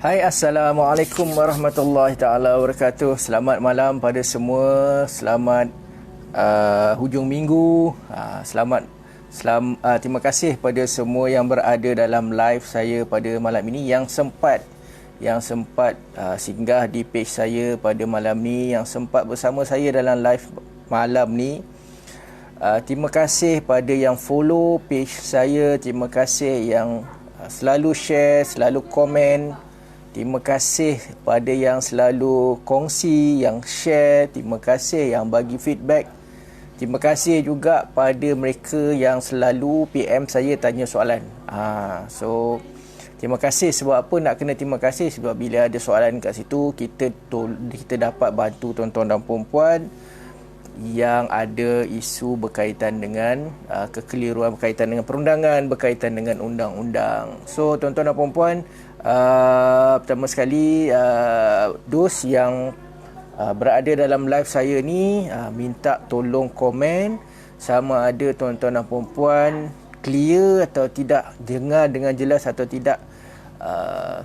Hai, Assalamualaikum warahmatullahi taala wabarakatuh. Selamat malam pada semua. Selamat hujung minggu. Terima kasih pada semua yang berada dalam live saya pada malam ini, yang sempat singgah di page saya pada malam ni, yang sempat bersama saya dalam live malam ni. Terima kasih pada yang follow page saya. Terima kasih yang selalu share, selalu komen. Terima kasih pada yang selalu kongsi, yang share. Terima kasih yang bagi feedback. Terima kasih juga pada mereka yang selalu PM saya tanya soalan. So terima kasih. Sebab apa nak kena terima kasih? Sebab bila ada soalan kat situ, kita dapat bantu tuan-tuan dan puan-puan yang ada isu berkaitan dengan kekeliruan, berkaitan dengan perundangan, berkaitan dengan undang-undang. So tuan-tuan dan puan-puan, pertama sekali, dos yang berada dalam live saya ni, minta tolong komen sama ada tuan-tuan dan puan-puan clear atau tidak, dengar dengan jelas atau tidak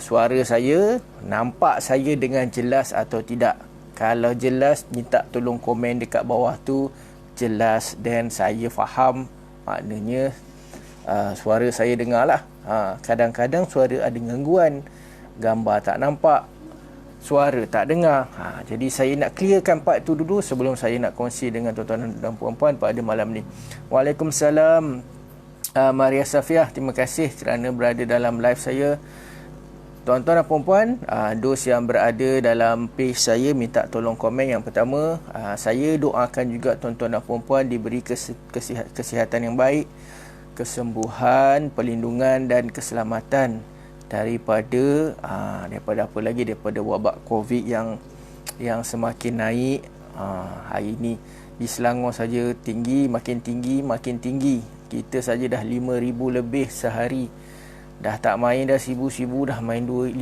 suara saya, nampak saya dengan jelas atau tidak. Kalau jelas, minta tolong komen dekat bawah tu jelas dan saya faham, maknanya suara saya dengar lah. Kadang-kadang suara ada gangguan, gambar tak nampak, suara tak dengar. Jadi saya nak clearkan part tu dulu sebelum saya nak kongsi dengan tuan-tuan dan puan-puan pada malam ni. Waalaikumsalam, Maria Safiah, terima kasih kerana berada dalam live saya. Tuan-tuan dan puan-puan, dos yang berada dalam page saya, minta tolong komen. Yang pertama, saya doakan juga tuan-tuan dan puan-puan diberi kesihatan yang baik, kesembuhan, perlindungan dan keselamatan daripada apa lagi, daripada wabak COVID yang semakin naik. Hari ini di Selangor saja makin tinggi. Kita saja dah 5,000 lebih sehari. Dah tak main dah 1,000, dah main 5,000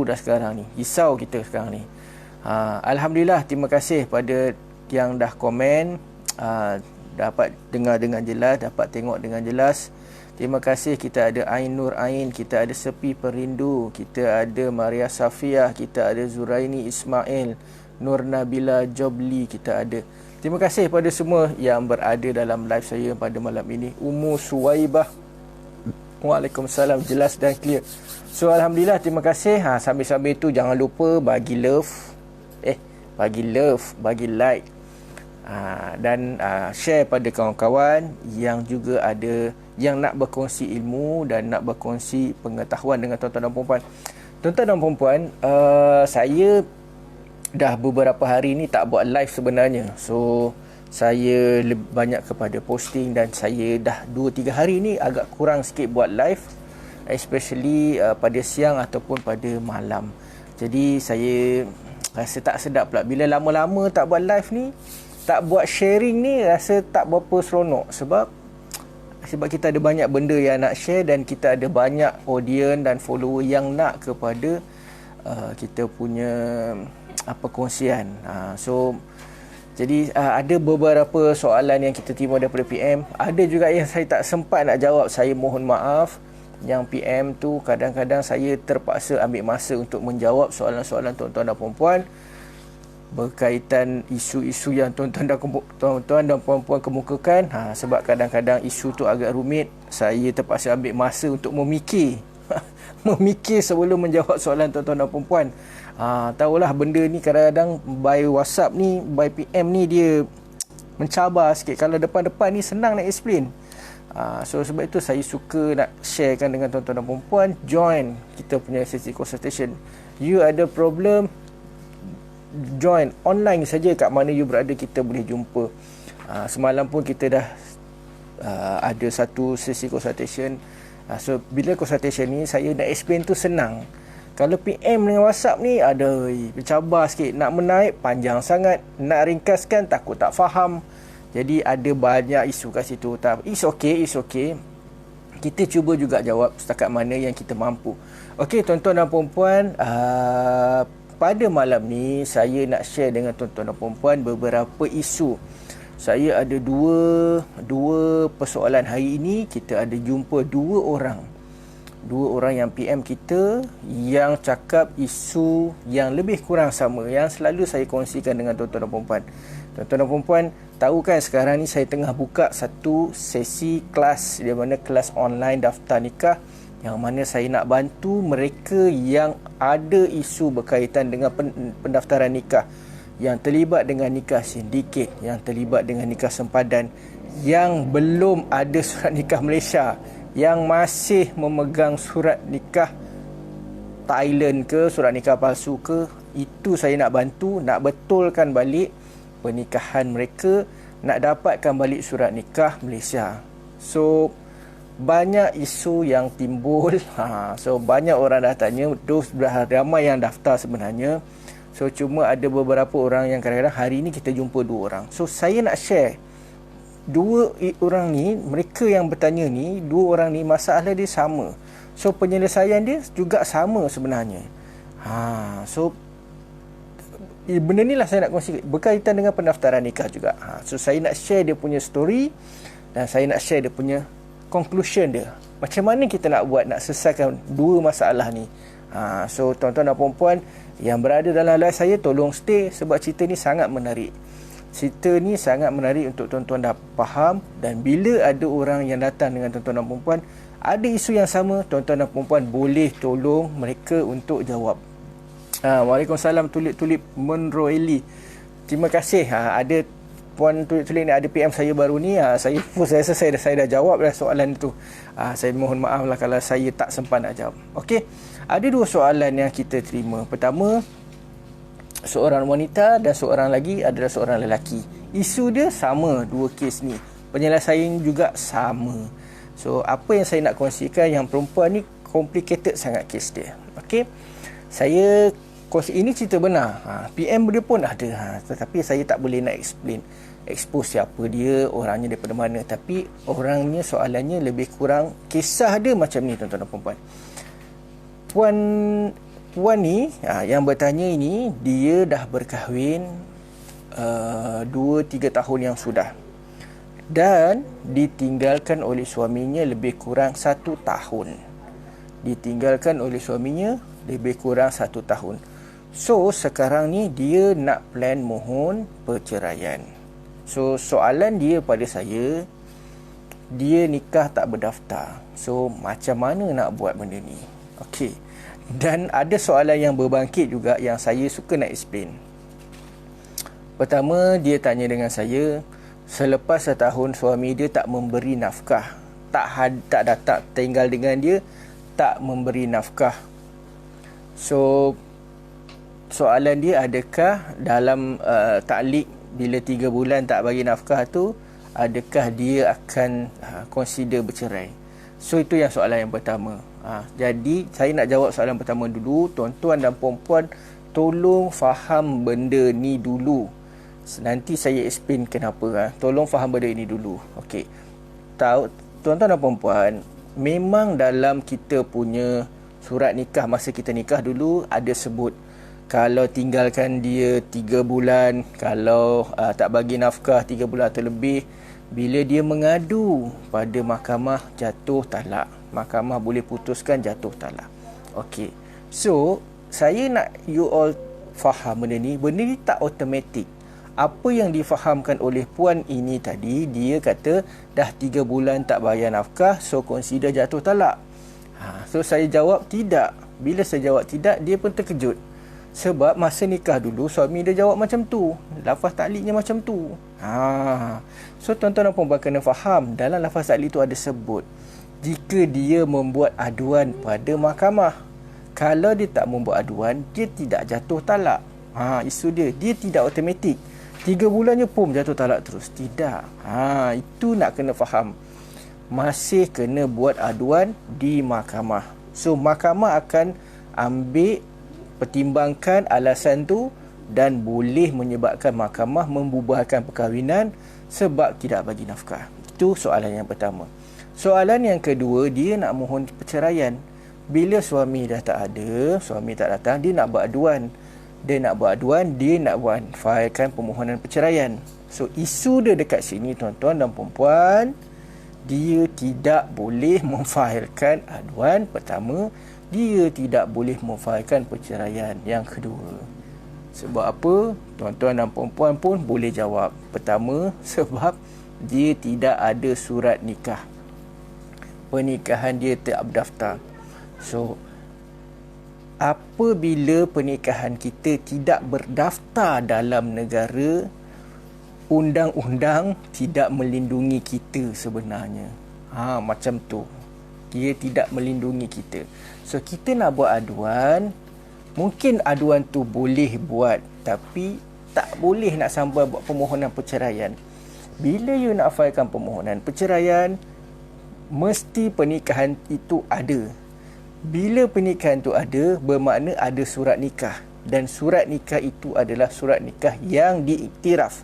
dah sekarang ni. Risau kita sekarang ni. Alhamdulillah, terima kasih pada yang dah komen, dapat dengar dengan jelas, dapat tengok dengan jelas. Terima kasih. Kita ada Ain Nur Ain, kita ada Sepi Perindu, kita ada Maria Safiah, kita ada Zuraini Ismail, Nur Nabila Jobli, kita ada. Terima kasih pada semua yang berada dalam live saya pada malam ini. Ummu Suwaibah, Waalaikumsalam, jelas dan clear. So Alhamdulillah, terima kasih. Sambil-sambil tu jangan lupa bagi love, bagi like, dan share pada kawan-kawan yang juga ada yang nak berkongsi ilmu dan nak berkongsi pengetahuan dengan tuan-tuan dan puan-puan. Tuan-tuan dan puan-puan, saya dah beberapa hari ni tak buat live sebenarnya. So saya banyak kepada posting dan saya dah 2-3 hari ni agak kurang sikit buat live, especially pada siang ataupun pada malam. Jadi saya rasa tak sedap pula bila lama-lama tak buat live ni, tak buat sharing ni, rasa tak berapa seronok. Sebab kita ada banyak benda yang nak share dan kita ada banyak audience dan follower yang nak kepada kita punya perkongsian. Jadi ada beberapa soalan yang kita terima daripada PM. Ada juga yang saya tak sempat nak jawab. Saya mohon maaf. Yang PM tu kadang-kadang saya terpaksa ambil masa untuk menjawab soalan-soalan tuan-tuan dan puan-puan berkaitan isu-isu yang tuan-tuan dan puan-puan kemukakan. Sebab kadang-kadang isu tu agak rumit, saya terpaksa ambil masa untuk memikir sebelum menjawab soalan tuan-tuan dan puan-puan. Tahulah benda ni kadang-kadang by WhatsApp ni, by PM ni dia mencabar sikit. Kalau depan-depan ni senang nak explain. So sebab itu saya suka nak sharekan dengan tuan-tuan dan puan-puan. Join kita punya sesi consultation. You ada problem, join online saja, kat mana you berada kita boleh jumpa. Semalam pun kita dah ada satu sesi consultation. So bila consultation ni saya nak explain tu senang. Kalau PM dengan WhatsApp ni, bercabar sikit. Nak menaik panjang sangat, nak ringkaskan takut tak faham. Jadi ada banyak isu kat situ. It's okay. Kita cuba juga jawab setakat mana yang kita mampu. Okey tuan-tuan dan puan-puan, pada malam ni saya nak share dengan tuan-tuan dan puan-puan beberapa isu. Saya ada dua persoalan hari ini. Kita ada jumpa dua orang dua orang yang PM kita yang cakap isu yang lebih kurang sama yang selalu saya kongsikan dengan tuan-tuan dan puan-puan. Tuan-tuan dan puan-puan tahu kan sekarang ni saya tengah buka satu sesi kelas, di mana kelas online daftar nikah, yang mana saya nak bantu mereka yang ada isu berkaitan dengan pendaftaran nikah, yang terlibat dengan nikah sindiket, yang terlibat dengan nikah sempadan, yang belum ada surat nikah Malaysia, yang masih memegang surat nikah Thailand ke, surat nikah palsu ke. Itu saya nak bantu, nak betulkan balik pernikahan mereka, nak dapatkan balik surat nikah Malaysia. So banyak isu yang timbul. So banyak orang dah tanya, ramai yang daftar sebenarnya. So cuma ada beberapa orang yang kadang-kadang hari ni kita jumpa dua orang. So saya nak share dua orang ni, mereka yang bertanya ni, dua orang ni masalah dia sama. So penyelesaian dia juga sama sebenarnya. So benda ni lah saya nak kongsi berkaitan dengan pendaftaran nikah juga. So saya nak share dia punya story dan saya nak share dia punya conclusion dia. Macam mana kita nak buat nak selesaikan dua masalah ni. So tuan-tuan dan puan-puan yang berada dalam live saya, tolong stay sebab cerita ni sangat menarik. Cerita ni sangat menarik untuk tuan-tuan dah faham, dan bila ada orang yang datang dengan tuan-tuan dan puan-puan ada isu yang sama, tuan-tuan dan puan-puan boleh tolong mereka untuk jawab. Waalaikumsalam Tulip Monroeli. Terima kasih. Ada Puan Tulip ni ada PM saya baru ni. Saya rasa saya dah jawab dah soalan itu. Saya mohon maaf lah kalau saya tak sempat nak jawab. Okey. Ada dua soalan yang kita terima. Pertama, seorang wanita dan seorang lagi adalah seorang lelaki. Isu dia sama, dua kes ni. Penyelesaian juga sama. So, apa yang saya nak kongsikan, yang perempuan ni complicated sangat kes dia. Okey. Saya kongsi, ini cerita benar. PM dia pun ada. Tetapi saya tak boleh nak expose siapa dia, orangnya daripada mana. Tapi orangnya, soalannya lebih kurang kisah dia macam ni, tuan-tuan dan puan-puan. Puan ni yang bertanya ini, dia dah berkahwin 2-3 tahun yang sudah, dan ditinggalkan oleh suaminya lebih kurang 1 tahun. Ditinggalkan oleh suaminya lebih kurang 1 tahun. So sekarang ni dia nak plan mohon perceraian. So soalan dia pada saya, dia nikah tak berdaftar. So macam mana nak buat benda ni? Okey. Dan ada soalan yang berbangkit juga yang saya suka nak explain. Pertama, dia tanya dengan saya, selepas 1 tahun suami dia tak memberi nafkah, tak datang tinggal dengan dia, tak memberi nafkah. So soalan dia, adakah dalam taklik bila 3 bulan tak bagi nafkah tu, adakah dia akan consider bercerai? So itu yang soalan yang pertama. Jadi saya nak jawab soalan pertama dulu. Tuan-tuan dan puan-puan tolong faham benda ni dulu. Nanti saya explain kenapa. Tolong faham benda ini dulu. Okey. Tahu tuan-tuan dan puan-puan, memang dalam kita punya surat nikah, masa kita nikah dulu ada sebut, kalau tinggalkan dia 3 bulan, kalau tak bagi nafkah 3 bulan atau lebih, bila dia mengadu pada mahkamah, jatuh talak. Mahkamah boleh putuskan jatuh talak. Okey. So, saya nak you all faham benda ni. Benda ni tak automatik. Apa yang difahamkan oleh puan ini tadi, dia kata dah 3 bulan tak bayar nafkah, so consider jatuh talak. So saya jawab tidak. Bila saya jawab tidak, dia pun terkejut. Sebab masa nikah dulu, suami dia jawab macam tu. Lafaz takliknya macam tu. So tuan-tuan dan puan-puan kena faham, dalam lafaz taklik tu ada sebut, jika dia membuat aduan pada mahkamah. Kalau dia tak membuat aduan, dia tidak jatuh talak. Isu dia tidak automatik 3 bulannya pun jatuh talak terus. Tidak. Itu nak kena faham. Masih kena buat aduan di mahkamah. So mahkamah akan ambil, pertimbangkan alasan tu, dan boleh menyebabkan mahkamah membubarkan perkahwinan sebab tidak bagi nafkah. Itu soalan yang pertama. Soalan yang kedua, dia nak mohon perceraian. Bila suami dah tak ada, suami tak datang, dia nak buat aduan. Dia nak filekan permohonan perceraian. So isu dia dekat sini, tuan-tuan dan puan-puan, dia tidak boleh memfailkan aduan pertama, dia tidak boleh memfailkan perceraian yang kedua. Sebab apa? Tuan-tuan dan puan-puan pun boleh jawab. Pertama, sebab dia tidak ada surat nikah. Pernikahan dia tak berdaftar. So, apabila pernikahan kita tidak berdaftar dalam negara, undang-undang tidak melindungi kita sebenarnya. Macam tu. Dia tidak melindungi kita. So, kita nak buat aduan, mungkin aduan tu boleh buat, tapi tak boleh nak sampai buat permohonan perceraian. Bila you nak filekan permohonan perceraian, mesti pernikahan itu ada. Bila pernikahan itu ada, bermakna ada surat nikah. Dan surat nikah itu adalah surat nikah yang diiktiraf,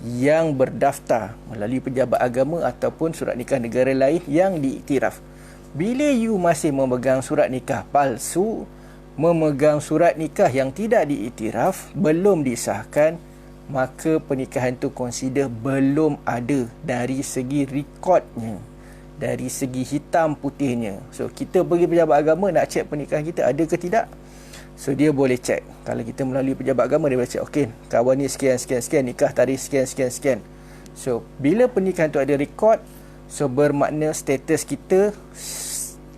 yang berdaftar melalui pejabat agama ataupun surat nikah negara lain yang diiktiraf. Bila you masih memegang surat nikah palsu, memegang surat nikah yang tidak diiktiraf, belum disahkan, maka pernikahan tu consider belum ada dari segi rekodnya, dari segi hitam putihnya. So, kita pergi pejabat agama nak cek pernikahan kita ada ke tidak. So, dia boleh cek. Kalau kita melalui pejabat agama, dia boleh cek, okey, kawan ni sekian, nikah tarikh sekian. So, bila pernikahan tu ada rekod, so bermakna status kita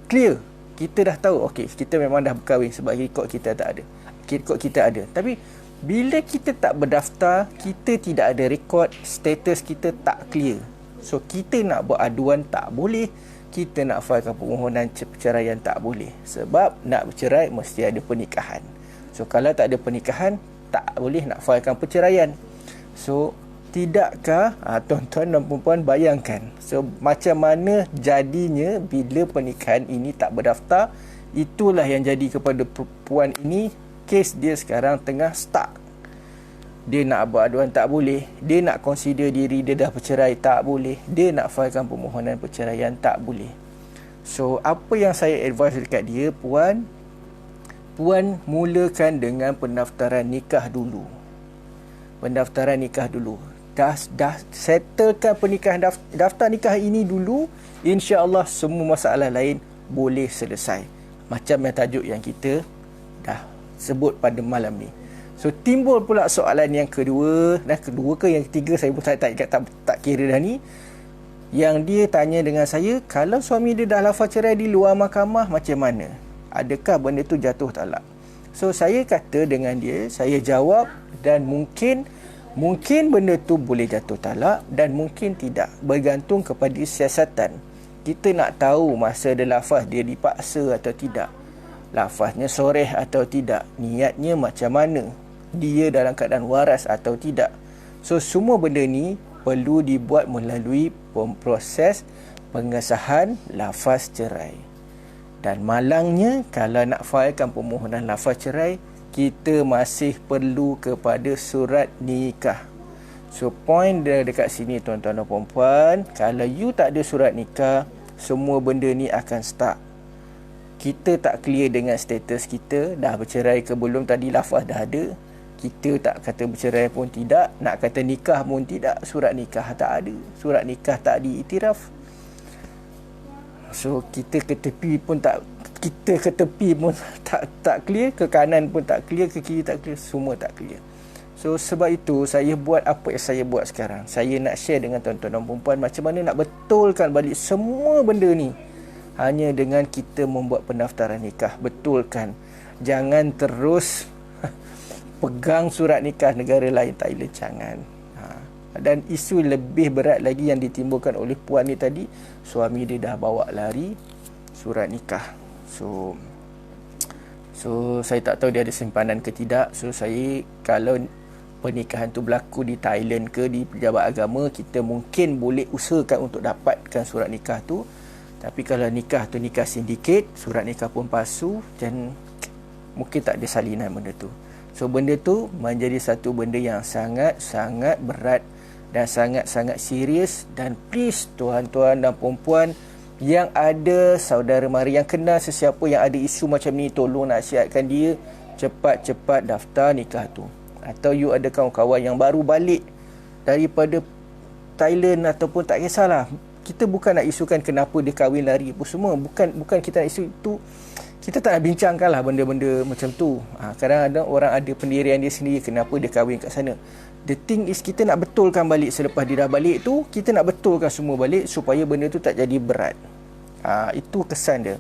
clear. Kita dah tahu, okey, kita memang dah berkahwin sebab rekod kita tak ada. Rekod kita ada. Tapi, bila kita tak berdaftar, kita tidak ada rekod, status kita tak clear. So, kita nak buat aduan tak boleh. Kita nak filekan permohonan perceraian tak boleh. Sebab nak bercerai mesti ada pernikahan. So, kalau tak ada pernikahan, tak boleh nak filekan perceraian. So, tidakkah tuan-tuan dan puan-puan bayangkan, so macam mana jadinya bila pernikahan ini tak berdaftar. Itulah yang jadi kepada puan ini. Kes dia sekarang tengah stuck. Dia nak buat aduan tak boleh, dia nak consider diri dia dah bercerai tak boleh, dia nak filekan permohonan perceraian tak boleh. So, apa yang saya advise dekat dia, puan mulakan dengan pendaftaran nikah dulu. Pendaftaran nikah dulu. Dah settlekan pernikahan, daftar nikah ini dulu, insya-Allah semua masalah lain boleh selesai. Macam yang tajuk yang kita dah sebut pada malam ni. So, timbul pula soalan yang kedua, dan kedua ke yang ketiga, saya pun tak kira dah ni. Yang dia tanya dengan saya, kalau suami dia dah lafaz cerai di luar mahkamah, macam mana? Adakah benda tu jatuh talak? So, saya kata dengan dia, saya jawab, dan mungkin benda tu boleh jatuh talak dan mungkin tidak, bergantung kepada siasatan. Kita nak tahu masa dia lafaz dia dipaksa atau tidak, lafaznya soreh atau tidak, niatnya macam mana, dia dalam keadaan waras atau tidak. So, semua benda ni perlu dibuat melalui proses pengesahan lafaz cerai. Dan malangnya, kalau nak filekan permohonan lafaz cerai, kita masih perlu kepada surat nikah. So, point dia dekat sini tuan-tuan dan puan-puan, kalau you tak ada surat nikah, semua benda ni akan stuck. Kita tak clear dengan status kita, dah bercerai ke belum, tadi lafaz dah ada. Kita tak kata bercerai pun tidak, nak kata nikah pun tidak, surat nikah tak ada, surat nikah tak diiktiraf. So, kita ke tepi pun tak clear, ke kanan pun tak clear, ke kiri tak clear, semua tak clear. So, sebab itu saya buat apa yang saya buat sekarang. Saya nak share dengan tuan-tuan dan puan-puan macam mana nak betulkan balik semua benda ni. Hanya dengan kita membuat pendaftaran nikah. Betulkan. Jangan terus pegang surat nikah negara lain, Thailand, jangan. Dan isu lebih berat lagi yang ditimbulkan oleh puan ni tadi, suami dia dah bawa lari surat nikah. So saya tak tahu dia ada simpanan ke tidak. So, saya, kalau pernikahan tu berlaku di Thailand ke di pejabat agama, kita mungkin boleh usahakan untuk dapatkan surat nikah tu. Tapi kalau nikah tu nikah sindiket, surat nikah pun palsu, dan mungkin tak ada salinan benda tu. So, benda tu menjadi satu benda yang sangat-sangat berat dan sangat-sangat serius. Dan please tuan-tuan dan puan-puan yang ada saudara mara yang kenal sesiapa yang ada isu macam ni, tolong nasihatkan dia cepat-cepat daftar nikah tu. Atau you ada kawan-kawan yang baru balik daripada Thailand, ataupun tak kisahlah, kita bukan nak isukan kenapa dia kahwin lari apa semua, bukan kita nak isu itu. Kita tak nak bincangkan lah benda-benda macam tu. Kadang-kadang orang ada pendirian dia sendiri kenapa dia kahwin kat sana. The thing is, kita nak betulkan balik. Selepas dia dah balik tu, kita nak betulkan semua balik supaya benda tu tak jadi berat. Itu kesan dia.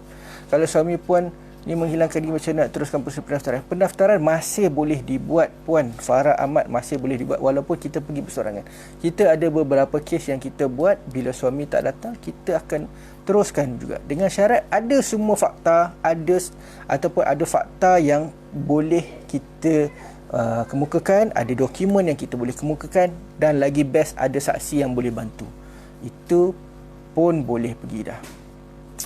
Kalau suami puan ni menghilangkan diri, macam nak teruskan proses pendaftaran. Pendaftaran masih boleh dibuat, Puan Farah Ahmad, masih boleh dibuat walaupun kita pergi bersorangan. Kita ada beberapa kes yang kita buat, bila suami tak datang, kita akan teruskan juga. Dengan syarat ada semua fakta, ada fakta yang boleh kita kemukakan, ada dokumen yang kita boleh kemukakan, dan lagi best ada saksi yang boleh bantu. Itu pun boleh pergi dah.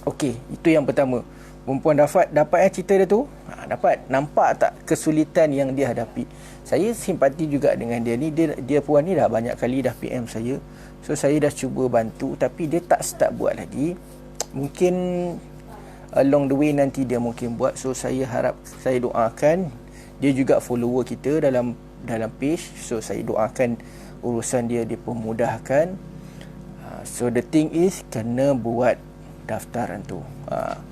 Okey, itu yang pertama. Perempuan dapat yang cerita dia tu, dapat nampak tak kesulitan yang dia hadapi. Saya simpati juga dengan dia ni. Dia puan ni dah banyak kali dah PM saya. So saya dah cuba bantu, tapi dia tak start buat lagi. Mungkin along the way nanti dia mungkin buat. So saya harap, saya doakan, dia juga follower kita dalam page. So saya doakan urusan dia dipermudahkan. So the thing is, kena buat daftaran tu.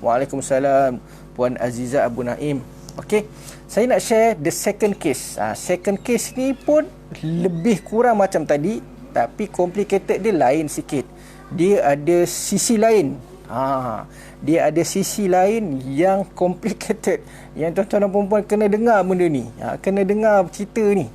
Waalaikumsalam Puan Aziza Abu Naim. Okey, saya nak share the second case. Second case ni pun lebih kurang macam tadi, tapi complicated dia lain sikit. Dia ada sisi lain. Dia ada sisi lain yang complicated, yang tuan-tuan dan puan-puan kena dengar benda ni. Kena dengar cerita ni.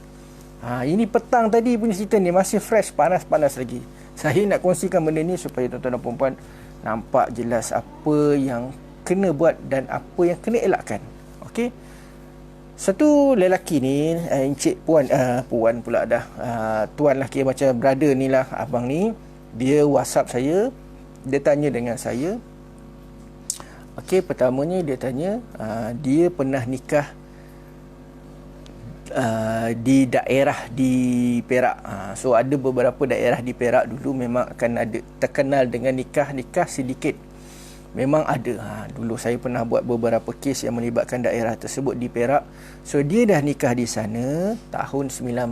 Ini petang tadi punya cerita ni, masih fresh, panas-panas lagi. Saya nak kongsikan benda ni supaya tuan-tuan dan puan-puan nampak jelas apa yang kena buat dan apa yang kena elakkan. Okey. Satu lelaki ni, encik puan pula dah. Tuan lah, kira macam brother ni lah, abang ni. Dia WhatsApp saya, dia tanya dengan saya. Okey, pertamanya dia tanya, dia pernah nikah di daerah di Perak. So ada beberapa daerah di Perak dulu memang akan ada terkenal dengan nikah sindiket. Memang ada. Dulu saya pernah buat beberapa kes yang melibatkan daerah tersebut di Perak. So dia dah nikah di sana tahun 1994.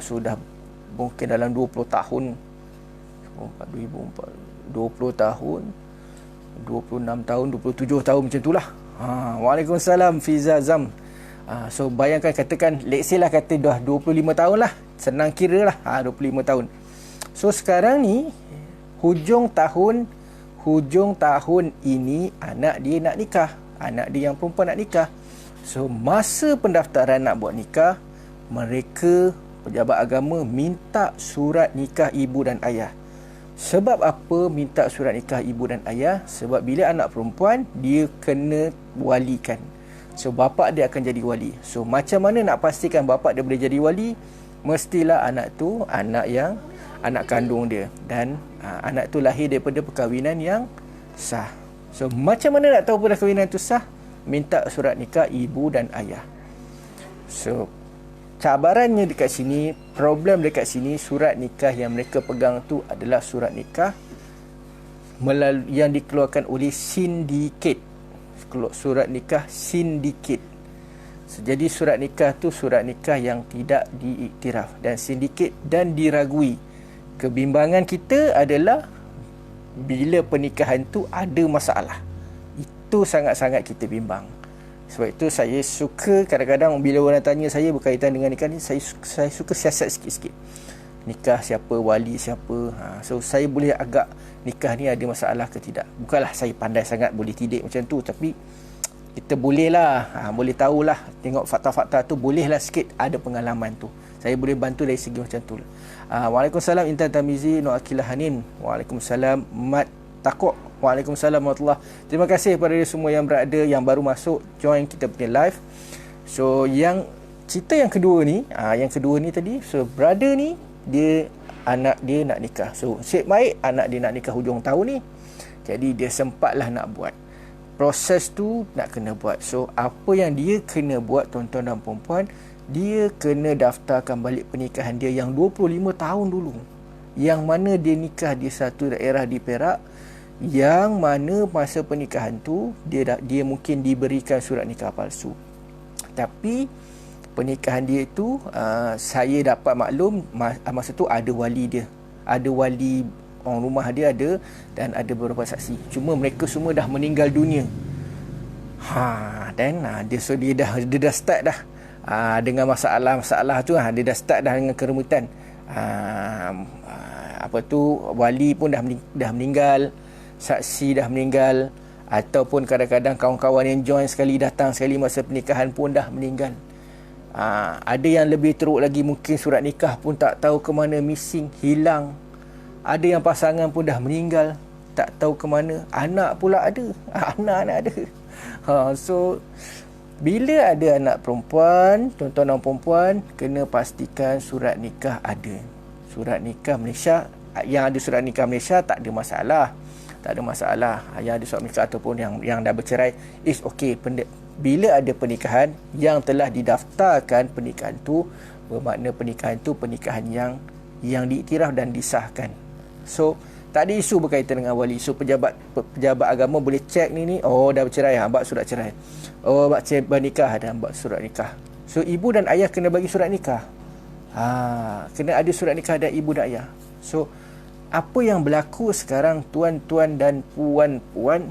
Sudah mungkin dalam 20 tahun. 2004, 20 tahun, 26 tahun, 27 tahun macam itulah. Waalaikumsalam Fiza Zam. So bayangkan, katakan let's say lah, kata dah 25 tahun lah, senang kira lah, 25 tahun. So sekarang ni hujung tahun ini anak dia nak nikah, anak dia yang perempuan nak nikah. So masa pendaftaran nak buat nikah, mereka pejabat agama minta surat nikah ibu dan ayah. Sebab apa minta surat nikah ibu dan ayah? Sebab bila anak perempuan, dia kena walikan. So bapa dia akan jadi wali. So macam mana nak pastikan bapa dia boleh jadi wali? Mestilah anak tu anak kandung dia, dan anak tu lahir daripada perkahwinan yang sah. So macam mana nak tahu perkahwinan tu sah? Minta surat nikah ibu dan ayah. So cabarannya dekat sini, problem dekat sini, surat nikah yang mereka pegang tu adalah surat nikah yang dikeluarkan oleh sindiket. Surat nikah sindiket. Jadi surat nikah tu surat nikah yang tidak diiktiraf dan sindiket dan diragui. Kebimbangan kita adalah bila pernikahan tu ada masalah. Itu sangat-sangat kita bimbang. Sebab itu saya suka kadang-kadang bila orang tanya saya berkaitan dengan nikah ni, saya suka siasat sikit-sikit. Nikah siapa, wali siapa. So saya boleh agak nikah ni ada masalah ke tidak. Bukanlah saya pandai sangat boleh tidik macam tu, tapi kita bolehlah, boleh tahulah, tengok fakta-fakta tu, bolehlah sikit ada pengalaman tu. Saya boleh bantu dari segi macam tu. Waalaikumsalam Intan Tamizi Nur Akilah Hanin. Waalaikumsalam Mat Takok. Waalaikumsalam warahmatullahi. Terima kasih kepada semua yang berada, yang baru masuk join kita punya live. So yang cerita yang kedua ni, tadi, so brother ni, anak dia nak nikah. So nasib baik anak dia nak nikah hujung tahun ni. Jadi dia sempatlah nak buat. Proses tu nak kena buat. So apa yang dia kena buat, tuan-tuan dan puan-puan, dia kena daftarkan balik pernikahan dia yang 25 tahun dulu. Yang mana dia nikah di satu daerah di Perak, yang mana masa pernikahan tu dia mungkin diberikan surat nikah palsu. Tapi pernikahan dia itu, saya dapat maklum masa tu ada wali dia. Ada wali orang rumah dia ada, dan ada beberapa saksi. Cuma mereka semua dah meninggal dunia. Dan dia dah start dah dengan masalah tu. Dia dah start dah dengan keremutan. Wali pun dah meninggal, saksi dah meninggal, ataupun kadang-kadang kawan-kawan yang join sekali, datang sekali masa pernikahan pun dah meninggal. Ada yang lebih teruk lagi, mungkin surat nikah pun tak tahu ke mana, missing, hilang. Ada yang pasangan pun dah meninggal, tak tahu ke mana. Anak pula ada. Anak ada. So bila ada anak perempuan, tuan-tuan dan perempuan, kena pastikan surat nikah ada. Surat nikah Malaysia, yang ada surat nikah Malaysia tak ada masalah. Tak ada masalah. Yang ada surat nikah ataupun yang dah bercerai, is okay. Bila ada pernikahan yang telah didaftarkan, pernikahan tu bermakna pernikahan tu pernikahan yang diiktiraf dan disahkan. So tak ada isu berkaitan dengan wali. So pejabat agama boleh cek ni, oh dah bercerai, buat surat cerai. Oh bernikah, dan buat surat nikah. So ibu dan ayah kena bagi surat nikah. Kena ada surat nikah dari ibu dan ayah. So apa yang berlaku sekarang, tuan-tuan dan puan-puan,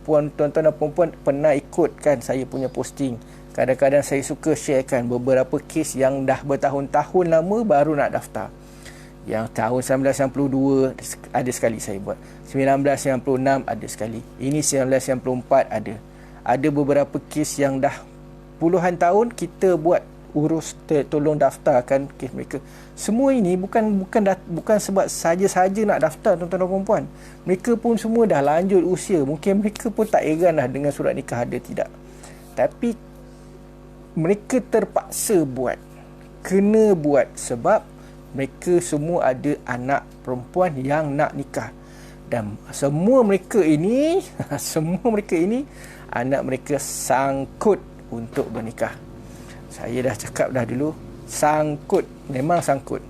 tuan-tuan dan puan-puan pernah ikut kan saya punya posting. Kadang-kadang saya suka sharekan beberapa kes yang dah bertahun-tahun lama baru nak daftar. Yang tahun 1992 ada sekali saya buat, 1996 ada sekali, ini 1994 ada. Ada beberapa kes yang dah puluhan tahun kita buat, urus, tolong daftarkan kes mereka. Semua ini bukan sebab saja-saja nak daftar, tuan-tuan dan puan-puan. Mereka pun semua dah lanjut usia. Mungkin mereka pun tak heran dah dengan surat nikah ada tidak. Tapi mereka terpaksa buat. Kena buat sebab mereka semua ada anak perempuan yang nak nikah. Dan semua mereka ini anak mereka sangkut untuk bernikah. Saya dah cakap dah dulu, sangkut, memang sangkut.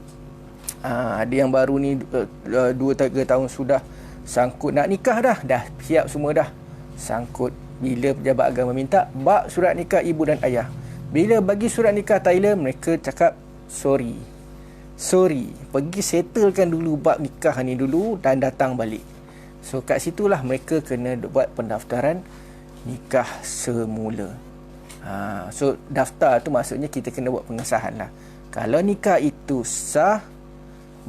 Ada yang baru ni 2-3 tahun sudah sangkut nak nikah dah siap semua dah. Sangkut bila pejabat agama minta bak surat nikah ibu dan ayah. Bila bagi surat nikah Thailand, mereka cakap sorry, pergi settlekan dulu bab nikah ni dulu dan datang balik. So kat situlah mereka kena buat pendaftaran nikah semula. So daftar tu maksudnya kita kena buat pengesahan lah. Kalau nikah itu sah,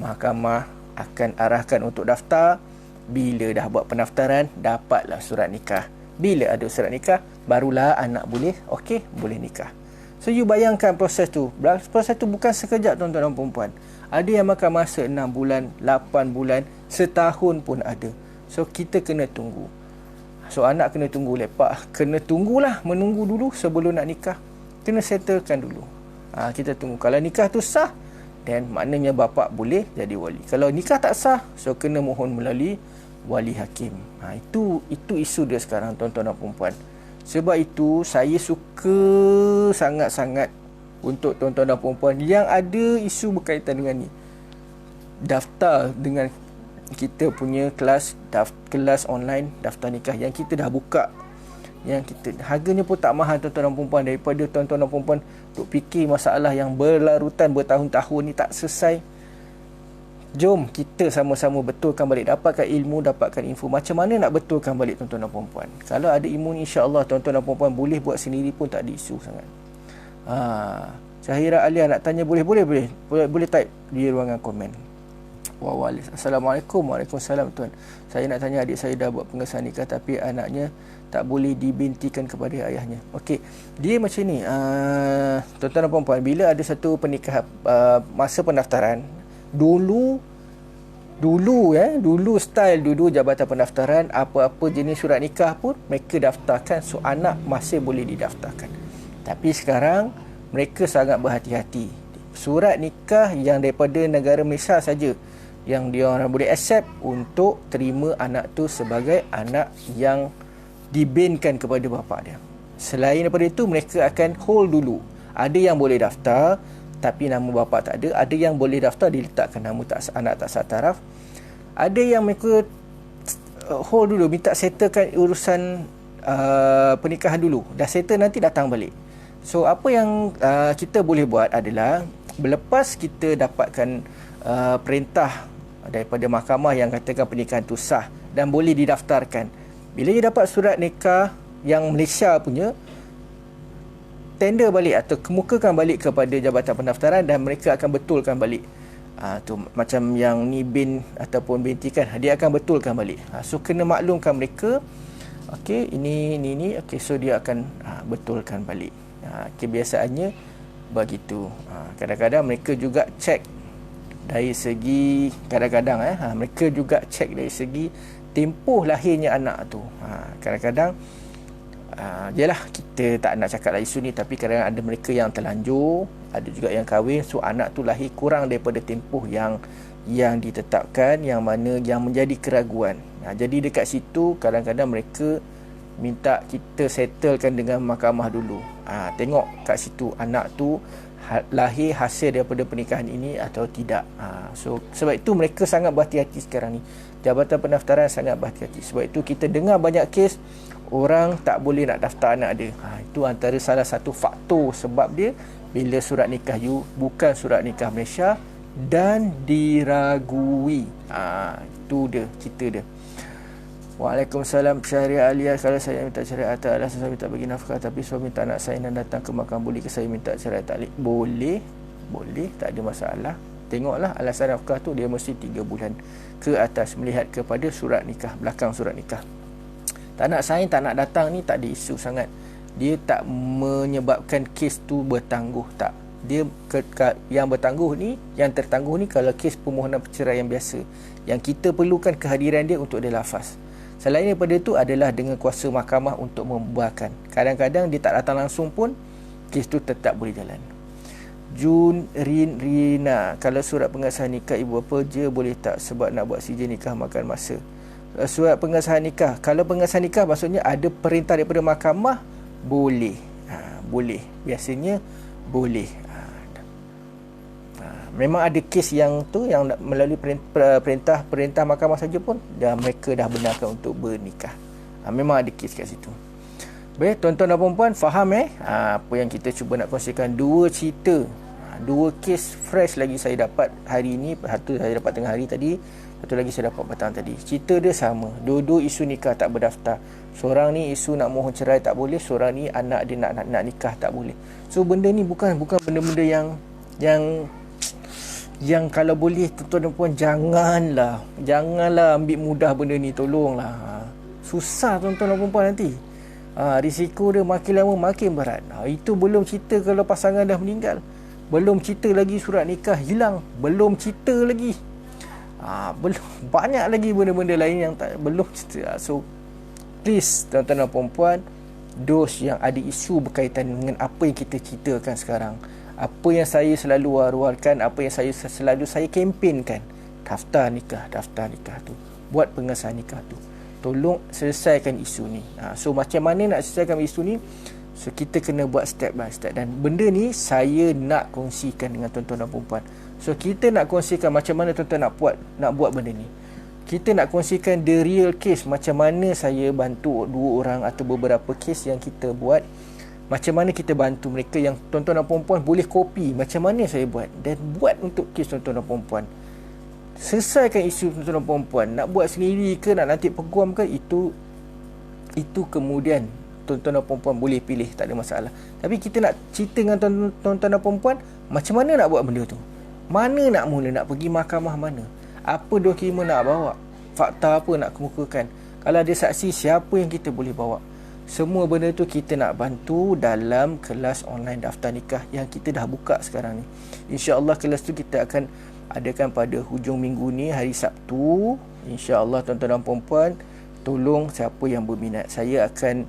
mahkamah akan arahkan untuk daftar. Bila dah buat pendaftaran, dapatlah surat nikah. Bila ada surat nikah, barulah anak boleh nikah. So you bayangkan proses tu. Proses tu bukan sekejap, tuan-tuan dan perempuan. Ada yang makan masa 6 bulan, 8 bulan, setahun pun ada. So kita kena tunggu. So anak kena tunggu lepak. Kena tunggulah, menunggu dulu sebelum nak nikah. Kena settlekan dulu. Kita tunggu. Kalau nikah tu sah, then maknanya bapa boleh jadi wali. Kalau nikah tak sah, so kena mohon melalui wali hakim. Itu isu dia sekarang, tuan-tuan dan perempuan. Sebab itu saya suka sangat-sangat untuk tuan-tuan dan perempuan yang ada isu berkaitan dengan ni, daftar dengan kita punya kelas online daftar nikah yang kita dah buka, yang kita harganya pun tak mahal, tuan-tuan dan perempuan. Daripada tuan-tuan dan perempuan duk fikir masalah yang berlarutan bertahun-tahun ni tak selesai, jom kita sama-sama betulkan balik, dapatkan ilmu, dapatkan info. Macam mana nak betulkan balik, tuan-tuan dan perempuan? Kalau ada ilmu ni, insya-Allah tuan-tuan dan perempuan boleh buat sendiri pun tak ada isu sangat. Syahira Alia nak tanya, boleh type di ruangan komen. Assalamualaikum. Waalaikumsalam tuan. Saya nak tanya, adik saya dah buat pengesahan nikah tapi anaknya tak boleh dibintikan kepada ayahnya. Okey, dia macam ni, tuan-tuan dan perempuan, bila ada satu pernikahan, masa pendaftaran dulu jabatan pendaftaran, apa-apa jenis surat nikah pun mereka daftarkan, so anak masih boleh didaftarkan. Tapi sekarang mereka sangat berhati-hati. Surat nikah yang daripada negara Malaysia saja yang dia orang boleh accept untuk terima anak tu sebagai anak yang dibinkan kepada bapa dia. Selain daripada itu, mereka akan hold dulu. Ada yang boleh daftar tapi nama bapa tak ada. Ada yang boleh daftar diletakkan nama anak tak sah taraf. Ada yang mereka hold dulu, minta settlekan urusan pernikahan dulu. Dah settle, nanti datang balik. So apa yang kita boleh buat adalah, lepas kita dapatkan perintah daripada mahkamah yang katakan pernikahan tu sah dan boleh didaftarkan, bila dia dapat surat nikah yang Malaysia punya, tender balik atau kemukakan balik kepada Jabatan Pendaftaran dan mereka akan betulkan balik. Tu macam yang ni bin ataupun binti kan, dia akan betulkan balik. So kena maklumkan mereka, okey ini okey, so dia akan betulkan balik. Kebiasaannya begitu. Kadang-kadang mereka juga cek dari segi, kadang-kadang mereka juga cek dari segi tempoh lahirnya anak tu. Kadang-kadang jelah kita tak nak cakap lah isu ni, tapi kadang-kadang ada mereka yang terlanjur, ada juga yang kahwin, so anak tu lahir kurang daripada tempoh yang ditetapkan, yang mana yang menjadi keraguan. Jadi dekat situ kadang-kadang mereka minta kita settlekan dengan mahkamah dulu. Tengok kat situ anak tu lahir hasil daripada pernikahan ini atau tidak. So sebab itu mereka sangat berhati-hati sekarang ni. Jabatan Pendaftaran sangat berhati-hati. Sebab itu kita dengar banyak kes orang tak boleh nak daftar anak dia. Itu antara salah satu faktor sebab dia, bila surat nikah you bukan surat nikah Malaysia dan diragui. Itu dia cerita dia. Waalaikumsalam Syahriah Alia. Kalau saya minta cerai atas alasan saya minta bagi nafkah, tapi suami tak nak saya dan datang ke mahkamah, boleh ke saya minta cerai taklik? Boleh, tak ada masalah. Tengoklah alasan nafkah tu, dia mesti 3 bulan ke atas, melihat kepada surat nikah, belakang surat nikah. Tak nak sign, tak nak datang ni tak ada isu sangat. Dia tak menyebabkan kes tu bertangguh, tak. Dia yang bertangguh ni, yang tertangguh ni kalau kes permohonan perceraian biasa, yang kita perlukan kehadiran dia untuk dia lafaz. Selain daripada itu adalah dengan kuasa mahkamah untuk membubarkan. Kadang-kadang dia tak datang langsung pun, kes tu tetap boleh jalan. Jun Rina, kalau surat pengesahan nikah ibu bapa je boleh tak, sebab nak buat sijil nikah makan masa. Surat pengesahan nikah, kalau pengesahan nikah maksudnya ada perintah daripada mahkamah, boleh. Boleh, biasanya boleh. Memang ada kes yang tu yang melalui perintah mahkamah saja pun mereka dah benarkan untuk bernikah. Memang ada kes kat situ. Baik, tuan-tuan dan puan-puan, faham apa yang kita cuba nak kongsikan? 2 cerita, 2 kes fresh lagi saya dapat hari ini. Satu saya dapat tengah hari tadi, satu lagi saya dapat petang tadi. Cerita dia sama, dua-dua isu nikah tak berdaftar. Seorang ni isu nak mohon cerai tak boleh, seorang ni anak dia nak nikah tak boleh. So benda ni bukan benda-benda yang kalau boleh tuan-tuan dan puan janganlah ambil mudah benda ni, tolonglah. Susah tuan-tuan dan puan nanti. Risiko dia makin lama makin berat. Itu belum cerita kalau pasangan dah meninggal. Belum cerita lagi surat nikah hilang. Belum cerita lagi. Belum banyak lagi benda-benda lain yang belum cerita. So please tuan-tuan dan puan-puan, those yang ada isu berkaitan dengan apa yang kita ceritakan sekarang, apa yang saya selalu war-warkan, apa yang saya kempenkan, daftar nikah tu, buat pengesahan nikah tu, tolong selesaikan isu ni. So macam mana nak selesaikan isu ni? So kita kena buat step by step, dan benda ni saya nak kongsikan dengan tuan-tuan dan puan-puan. So kita nak kongsikan macam mana tuan-tuan nak buat benda ni. Kita nak kongsikan the real case, macam mana saya bantu 2 orang atau beberapa kes yang kita buat. Macam mana kita bantu mereka yang tuan-tuan dan puan-puan boleh copy macam mana saya buat, dan buat untuk kes tuan-tuan dan puan-puan. Selesaikan isu tuan-tuan dan puan-puan. Nak buat sendiri ke, nak nanti peguam ke, itu kemudian tuan-tuan dan puan-puan boleh pilih, tak ada masalah. Tapi kita nak cerita dengan tuan-tuan dan puan-puan macam mana nak buat benda tu. Mana nak mula, nak pergi mahkamah mana, apa dokumen nak bawa, fakta apa nak kemukakan, kalau ada saksi siapa yang kita boleh bawa. Semua benda tu kita nak bantu dalam kelas online daftar nikah yang kita dah buka sekarang ni. InsyaAllah kelas tu kita akan adakan pada hujung minggu ni, hari Sabtu. InsyaAllah tuan-tuan dan puan-puan, tolong siapa yang berminat, saya akan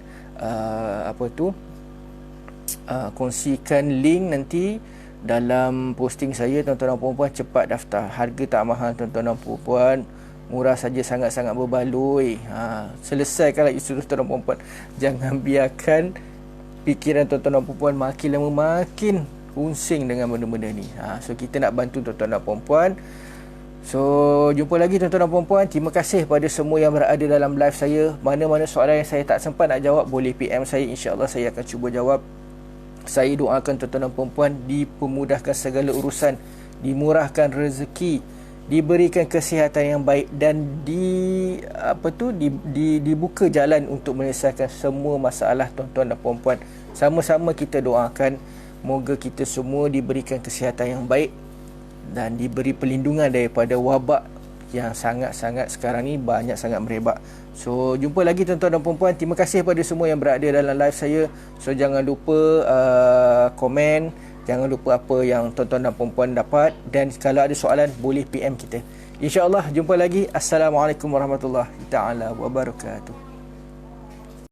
kongsikan link nanti dalam posting saya. Tuan-tuan dan puan-puan, cepat daftar. Harga tak mahal tuan-tuan dan puan-puan, murah saja, sangat-sangat berbaloi. Selesaikanlah isu tuan-tuan dan puan-puan. Jangan biarkan fikiran tuan-tuan dan puan-puan makin lama makin pusing dengan benda-benda ni. So kita nak bantu tuan-tuan dan puan-puan. So jumpa lagi tuan-tuan dan puan-puan. Terima kasih pada semua yang berada dalam live saya. Mana-mana soalan yang saya tak sempat nak jawab, boleh PM saya, insya-Allah saya akan cuba jawab. Saya doakan tuan-tuan dan puan-puan dipermudahkan segala urusan, dimurahkan rezeki, diberikan kesihatan yang baik, dan dibuka jalan untuk menyelesaikan semua masalah tuan-tuan dan puan-puan. Sama-sama kita doakan moga kita semua diberikan kesihatan yang baik dan diberi perlindungan daripada wabak yang sangat-sangat sekarang ni banyak sangat merebak. So jumpa lagi tuan-tuan dan puan-puan. Terima kasih kepada semua yang berada dalam live saya. So jangan lupa komen, jangan lupa apa yang tuan-tuan dan puan-puan dapat, dan kalau ada soalan boleh PM kita. InsyaAllah jumpa lagi. Assalamualaikum warahmatullahi taala wabarakatuh.